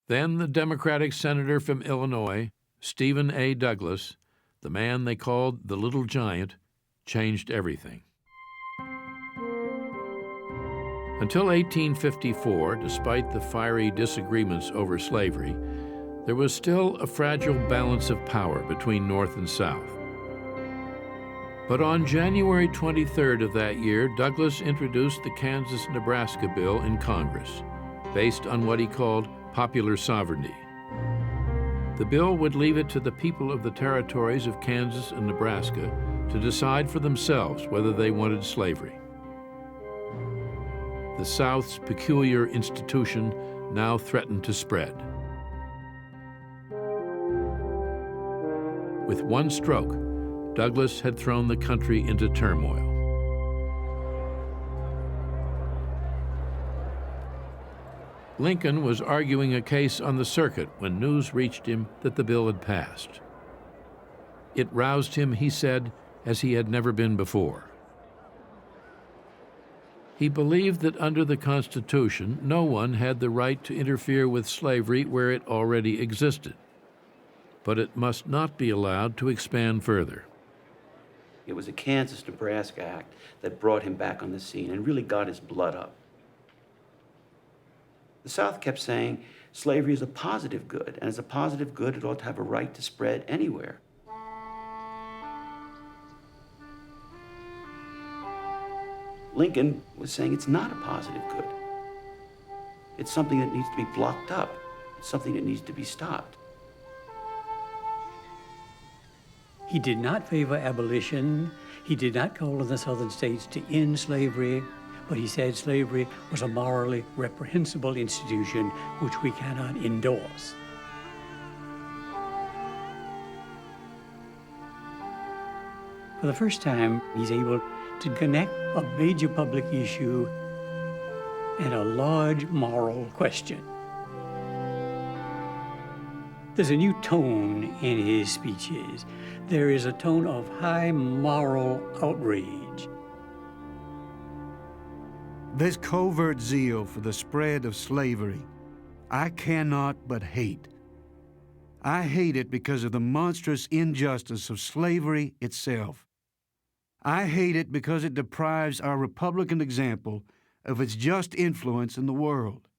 Then the Democratic senator from Illinois, Stephen A. Douglas, the man they called the Little Giant, changed everything. Until 1854, despite the fiery disagreements over slavery, there was still a fragile balance of power between North and South. But on January 23rd of that year, Douglas introduced the Kansas-Nebraska bill in Congress, based on what he called popular sovereignty. The bill would leave it to the people of the territories of Kansas and Nebraska to decide for themselves whether they wanted slavery. The South's peculiar institution now threatened to spread. With one stroke, Douglas had thrown the country into turmoil. Lincoln was arguing a case on the circuit when news reached him that the bill had passed. It roused him, he said, as he had never been before. He believed that under the Constitution, no one had the right to interfere with slavery where it already existed. But it must not be allowed to expand further. It was the Kansas-Nebraska Act that brought him back on the scene and really got his blood up. The South kept saying slavery is a positive good, and as a positive good, it ought to have a right to spread anywhere. Lincoln was saying it's not a positive good. It's something that needs to be blocked up. It's something that needs to be stopped. He did not favor abolition. He did not call on the southern states to end slavery, but he said slavery was a morally reprehensible institution which we cannot endorse. For the first time, he's able to connect a major public issue and a large moral question. There's a new tone in his speeches. There is a tone of high moral outrage. This covert zeal for the spread of slavery, I cannot but hate. I hate it because of the monstrous injustice of slavery itself. I hate it because it deprives our Republican example of its just influence in the world,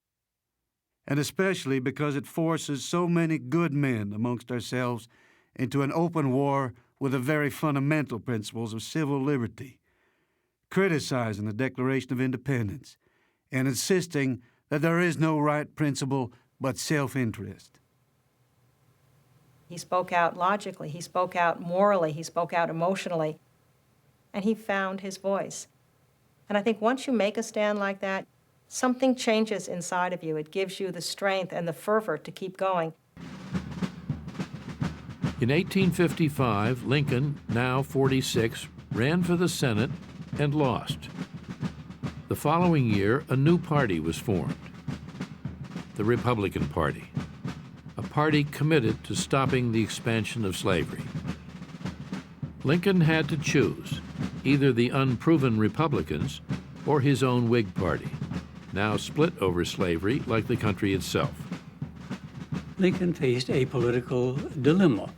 and especially because it forces so many good men amongst ourselves into an open war with the very fundamental principles of civil liberty, criticizing the Declaration of Independence and insisting that there is no right principle but self-interest. He spoke out logically, he spoke out morally, he spoke out emotionally, and he found his voice. And I think once you make a stand like that, something changes inside of you. It gives you the strength and the fervor to keep going. In 1855, Lincoln, now 46, ran for the Senate and lost. The following year, a new party was formed, the Republican Party, a party committed to stopping the expansion of slavery. Lincoln had to choose either the unproven Republicans or his own Whig Party, now split over slavery like the country itself. Lincoln faced a political dilemma.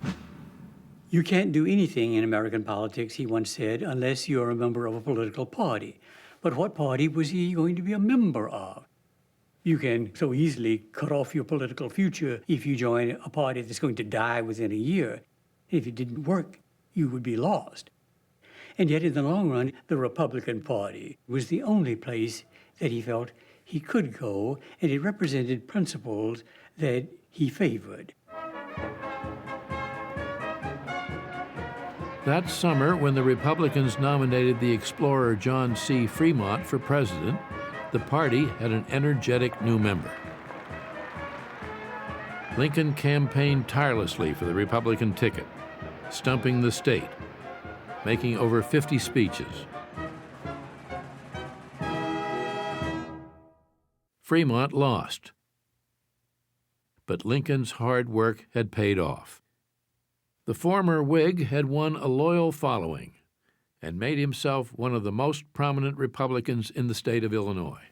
You can't do anything in American politics, he once said, unless you're a member of a political party. But what party was he going to be a member of? You can so easily cut off your political future if you join a party that's going to die within a year. If it didn't work, you would be lost. And yet, in the long run, the Republican Party was the only place that he felt he could go, and it represented principles that he favored. That summer, when the Republicans nominated the explorer John C. Fremont for president, the party had an energetic new member. Lincoln campaigned tirelessly for the Republican ticket, stumping the state, making over 50 speeches. Fremont lost, but Lincoln's hard work had paid off. The former Whig had won a loyal following and made himself one of the most prominent Republicans in the state of Illinois.